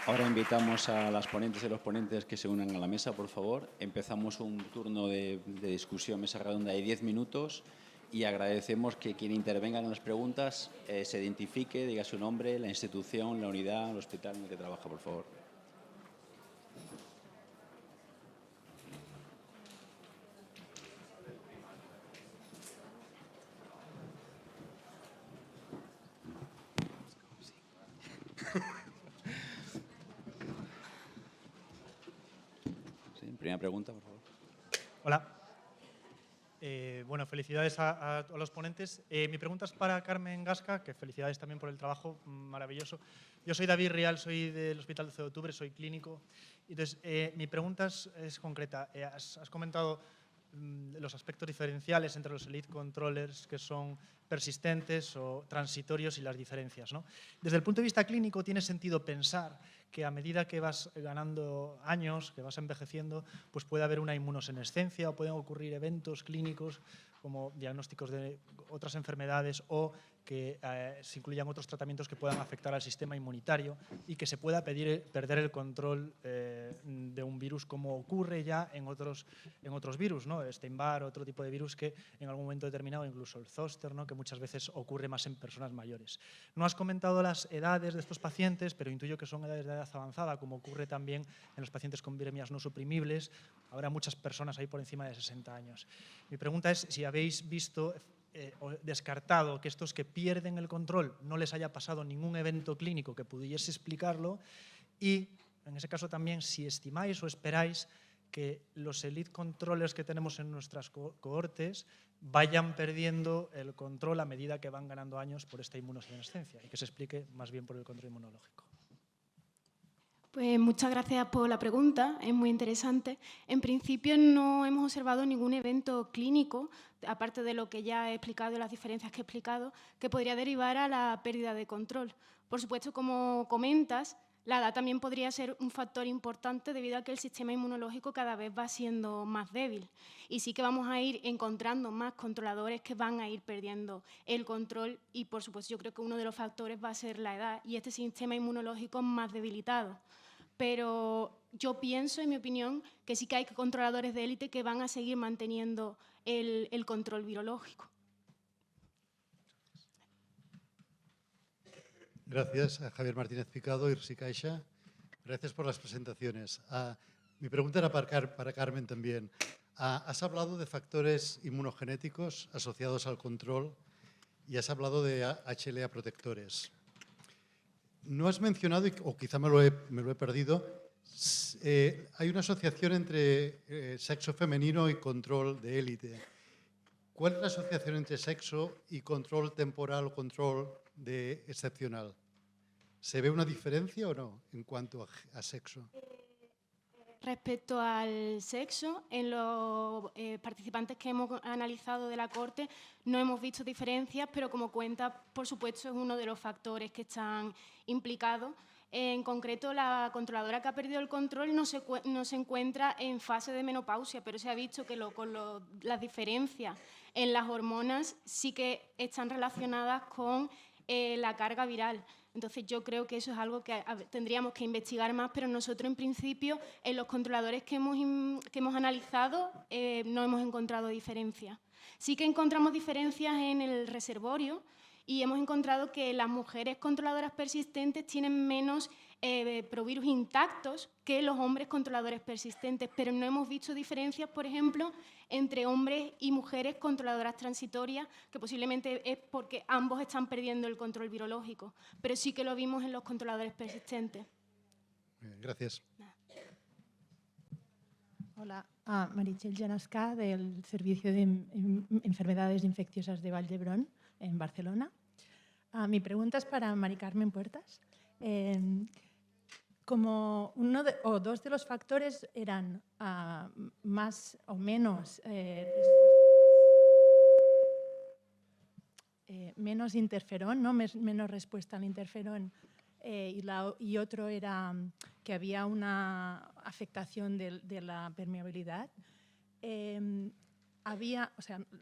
Ahora invitamos a las ponentes y los ponentes que se unan a la mesa, por favor. Empezamos un turno de discusión, mesa redonda de 10 minutos y agradecemos que quien intervenga en las preguntas se identifique, diga su nombre, la institución, la unidad, el hospital en el que trabaja, por favor. Sí, primera pregunta, por favor. Hola. Bueno, felicidades a los ponentes. Mi pregunta es para Carmen Gasca, que felicidades también por el trabajo maravilloso. Yo soy David Rial, soy del Hospital 12 de Octubre, soy clínico. Entonces, mi pregunta es concreta. Has comentado los aspectos diferenciales entre los elite controllers que son persistentes o transitorios y las diferencias, ¿no? Desde el punto de vista clínico, ¿tiene sentido pensar que a medida que vas ganando años, que vas envejeciendo, pues puede haber una inmunosenescencia o pueden ocurrir eventos clínicos como diagnósticos de otras enfermedades o que se incluyan otros tratamientos que puedan afectar al sistema inmunitario y que se pueda perder el control de un virus como ocurre ya en otros virus, ¿no? Epstein-Barr, otro tipo de virus que en algún momento determinado, incluso el zóster, ¿no? Que muchas veces ocurre más en personas mayores. No has comentado las edades de estos pacientes, pero intuyo que son edades de edad avanzada, como ocurre también en los pacientes con viremias no suprimibles. Habrá muchas personas ahí por encima de 60 años. Mi pregunta es si habéis visto o descartado que estos que pierden el control no les haya pasado ningún evento clínico que pudiese explicarlo y, en ese caso también, si estimáis o esperáis que los elite controllers que tenemos en nuestras cohortes vayan perdiendo el control a medida que van ganando años por esta inmunosenescencia y que se explique más bien por el control inmunológico. Pues muchas gracias por la pregunta, es muy interesante. En principio no hemos observado ningún evento clínico, aparte de lo que ya he explicado y las diferencias que he explicado, que podría derivar a la pérdida de control. Por supuesto, como comentas, la edad también podría ser un factor importante debido a que el sistema inmunológico cada vez va siendo más débil. Y sí que vamos a ir encontrando más controladores que van a ir perdiendo el control y, por supuesto, yo creo que uno de los factores va a ser la edad y este sistema inmunológico más debilitado. Pero yo pienso, en mi opinión, que sí que hay controladores de élite que van a seguir manteniendo el control virológico. Gracias a Javier Martínez Picado, IRSI Caixa. Gracias por las presentaciones. Mi pregunta era para Carmen también. Has hablado de factores inmunogenéticos asociados al control y has hablado de HLA protectores. No has mencionado, o quizá me lo he perdido, hay una asociación entre sexo femenino y control de élite. ¿Cuál es la asociación entre sexo y control temporal o control excepcional? ¿Se ve una diferencia o no en cuanto a sexo? Respecto al sexo, en los participantes que hemos analizado de la corte no hemos visto diferencias, pero como cuenta, por supuesto, es uno de los factores que están implicados. En concreto, la controladora que ha perdido el control no se encuentra en fase de menopausia, pero se ha visto que las diferencias en las hormonas sí que están relacionadas con la carga viral. Entonces, yo creo que eso es algo que tendríamos que investigar más, pero nosotros, en principio, en los controladores que hemos analizado, no hemos encontrado diferencias. Sí que encontramos diferencias en el reservorio y hemos encontrado que las mujeres controladoras persistentes tienen menos provirus intactos que los hombres controladores persistentes, pero no hemos visto diferencias, por ejemplo, entre hombres y mujeres controladoras transitorias, que posiblemente es porque ambos están perdiendo el control virológico, pero sí que lo vimos en los controladores persistentes. Gracias. Hola, Meritxell Janasca, del Servicio de Enfermedades Infecciosas de Vall d'Hebron, en Barcelona. Mi pregunta es para Mari Carmen Puertas. Como dos de los factores eran más o menos menos interferón, ¿no? Menos respuesta al interferón, y otro era que había una afectación de la permeabilidad.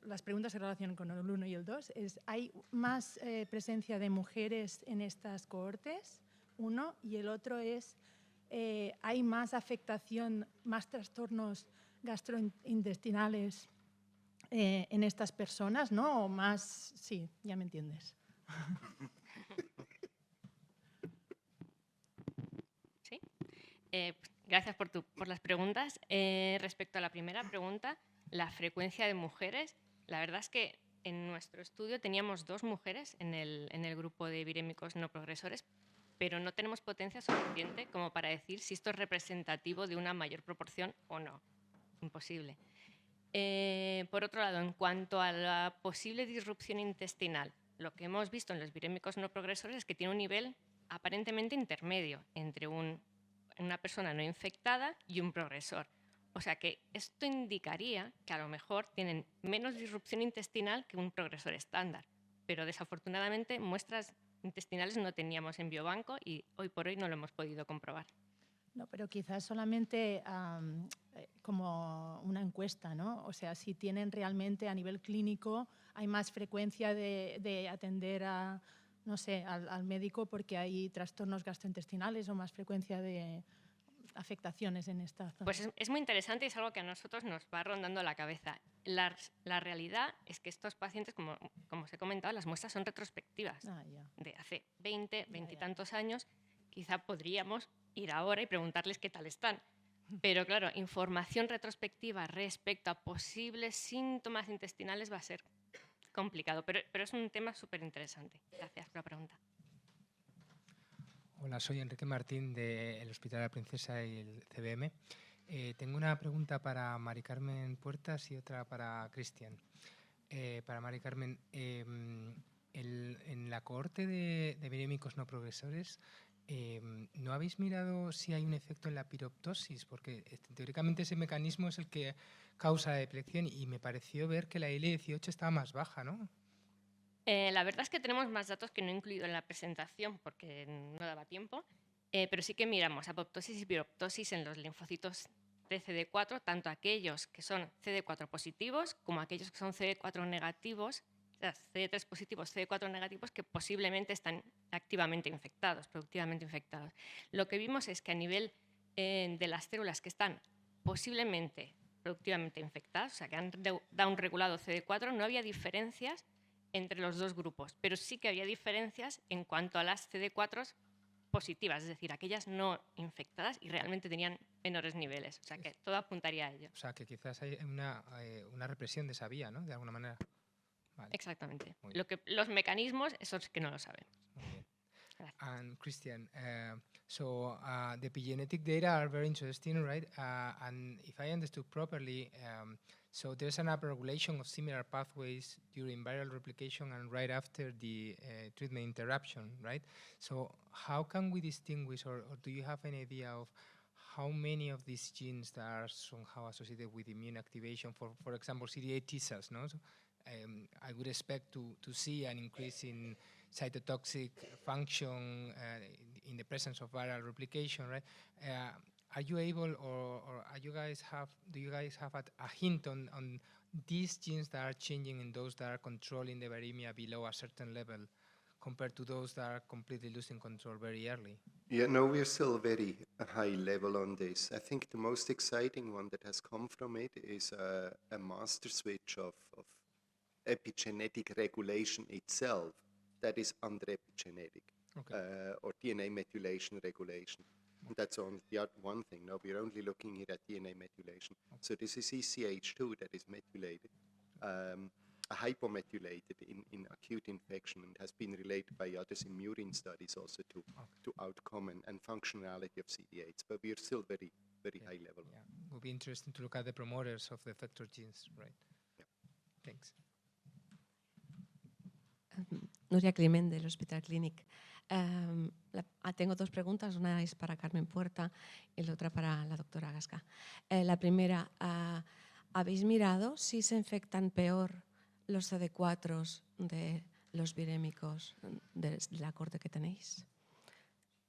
Las preguntas se relacionan con el 1 y el 2. ¿Hay más presencia de mujeres en estas cohortes uno. Y el otro es, ¿hay más afectación, más trastornos gastrointestinales en estas personas, ¿no? O más, sí, ya me entiendes. ¿Sí? Gracias por las preguntas. Respecto a la primera pregunta, la frecuencia de mujeres, la verdad es que en nuestro estudio teníamos 2 mujeres en el grupo de virémicos no progresores, pero no tenemos potencia suficiente como para decir si esto es representativo de una mayor proporción o no. Imposible. Por otro lado, en cuanto a la posible disrupción intestinal, lo que hemos visto en los virémicos no progresores es que tiene un nivel aparentemente intermedio entre una persona no infectada y un progresor. O sea que esto indicaría que a lo mejor tienen menos disrupción intestinal que un progresor estándar, pero desafortunadamente muestras intestinales no teníamos en biobanco y hoy por hoy no lo hemos podido comprobar. No, pero quizás solamente como una encuesta, ¿no? O sea, si tienen realmente a nivel clínico, hay más frecuencia de atender a, no sé, al médico porque hay trastornos gastrointestinales o más frecuencia de afectaciones en esta zona. Pues es muy interesante y es algo que a nosotros nos va rondando la cabeza. La realidad es que estos pacientes, como os he comentado, las muestras son retrospectivas de hace 20 y tantos años. Quizá podríamos ir ahora y preguntarles qué tal están. Pero claro, información retrospectiva respecto a posibles síntomas intestinales va a ser complicado, pero es un tema súper interesante. Gracias por la pregunta. Hola, soy Enrique Martín del Hospital de la Princesa y el CBM. Tengo una pregunta para Mari Carmen Puertas y otra para Cristian. Para Mari Carmen, en la cohorte de virémicos no progresores, ¿no habéis mirado si hay un efecto en la piroptosis? Porque teóricamente ese mecanismo es el que causa la epilepsia y me pareció ver que la IL-18 estaba más baja, ¿no? La verdad es que tenemos más datos que no he incluido en la presentación porque no daba tiempo, pero sí que miramos apoptosis y piroptosis en los linfocitos de CD4, tanto aquellos que son CD4 positivos como aquellos que son CD4 negativos, o sea, CD3 positivos, CD4 negativos, que posiblemente están activamente infectados, productivamente infectados. Lo que vimos es que a nivel de las células que están posiblemente productivamente infectadas, o sea, que han downregulado CD4, no había diferencias entre los 2 grupos, pero sí que había diferencias en cuanto a las CD4 positivas, es decir, aquellas no infectadas y realmente tenían menores niveles, o sea que todo apuntaría a ello. O sea, que quizás hay una represión de esa vía, ¿no? De alguna manera. Vale. Exactamente. Los mecanismos, esos que no lo saben. Muy bien. Gracias. And Christian, the epigenetic data are very interesting, right? And if I understood properly, so there's an upregulation of similar pathways during viral replication and right after the treatment interruption, right? So how can we distinguish, or do you have any idea of how many of these genes that are somehow associated with immune activation, for example, CD8 T cells, no? So, I would expect to see an increase in cytotoxic function in the presence of viral replication, right? Are you able, or do you guys have a hint on these genes that are changing and those that are controlling the viremia below a certain level compared to those that are completely losing control very early? Yeah, no, we're still very high level on this. I think the most exciting one that has come from it is a master switch of epigenetic regulation itself that is under epigenetic, or DNA methylation regulation. And that's on the one thing. No, we're only looking here at DNA methylation. So this is ECH2 that is methylated, hypomethylated in acute infection, and has been related by others in murine studies also to outcome and functionality of CD8s. But we're still very high level. Yeah, it would be interesting to look at the promoters of the effector genes, right? Yeah. Thanks. Nuria Climent, del Hospital Clínic. Tengo 2 preguntas, una es para Carmen Puerta y la otra para la doctora Gasca. La primera, ¿habéis mirado si se infectan peor los CD4 de los virémicos de la cohorte que tenéis?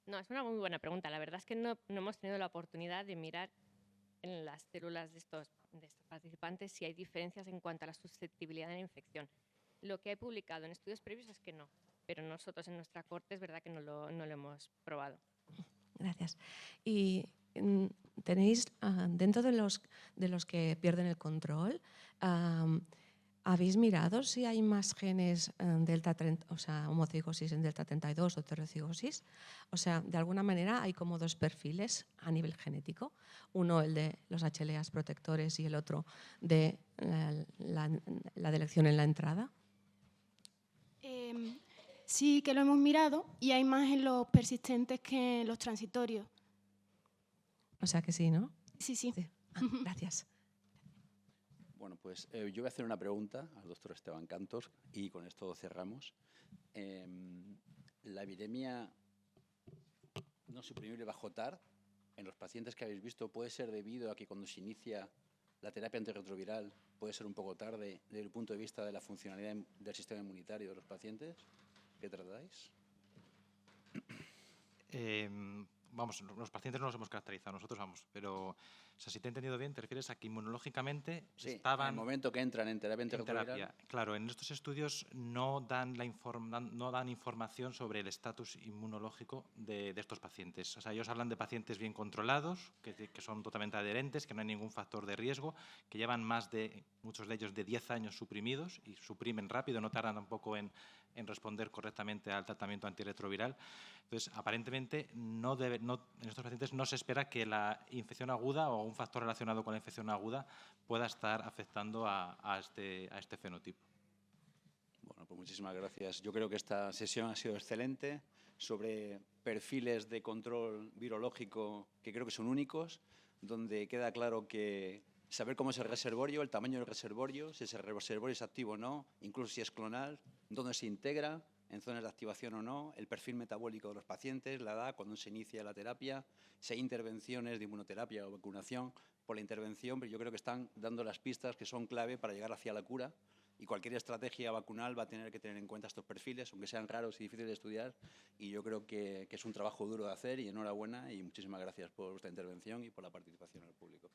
No, es una muy buena pregunta. La verdad es que no hemos tenido la oportunidad de mirar en las células de estos participantes si hay diferencias en cuanto a la susceptibilidad a la infección. Lo que he publicado en estudios previos es que no. pero nosotros en nuestra corte es verdad que no lo hemos probado. Gracias. Y tenéis, dentro de los que pierden el control, ¿habéis mirado si hay más genes delta 30, o sea, homocigosis en delta 32 o heterocigosis? O sea, de alguna manera hay como dos perfiles a nivel genético. Uno, el de los HLAs protectores, y el otro de la delección en la entrada. Sí que lo hemos mirado y hay más en los persistentes que en los transitorios. O sea que sí, ¿no? Sí, sí. Sí. Gracias. Bueno, pues yo voy a hacer una pregunta al doctor Esteban Cantos y con esto cerramos. La epidemia no suprimible bajo TAR en los pacientes que habéis visto puede ser debido a que cuando se inicia la terapia antirretroviral puede ser un poco tarde desde el punto de vista de la funcionalidad del sistema inmunitario de los pacientes que tratáis. Vamos, los pacientes no los hemos caracterizado nosotros, vamos, pero o sea, si te he entendido bien, te refieres a que inmunológicamente Sí, estaban en el momento que entran en terapia antirretroviral. Claro, en estos estudios no dan información sobre el estatus inmunológico de estos pacientes. O sea, ellos hablan de pacientes bien controlados, que son totalmente adherentes, que no hay ningún factor de riesgo, que llevan muchos de ellos de 10 años suprimidos y suprimen rápido, no tardan tampoco en responder correctamente al tratamiento antirretroviral. Entonces, aparentemente, en estos pacientes no se espera que la infección aguda o un factor relacionado con la infección aguda pueda estar afectando a este fenotipo. Bueno, pues muchísimas gracias. Yo creo que esta sesión ha sido excelente sobre perfiles de control virológico que creo que son únicos, donde queda claro que saber cómo es el reservorio, el tamaño del reservorio, si ese reservorio es activo o no, incluso si es clonal, dónde se integra, en zonas de activación o no, el perfil metabólico de los pacientes, la edad, cuando se inicia la terapia, si hay intervenciones de inmunoterapia o vacunación por la intervención, pero yo creo que están dando las pistas que son clave para llegar hacia la cura, y cualquier estrategia vacunal va a tener que tener en cuenta estos perfiles, aunque sean raros y difíciles de estudiar, y yo creo que es un trabajo duro de hacer, y enhorabuena y muchísimas gracias por vuestra intervención y por la participación del público.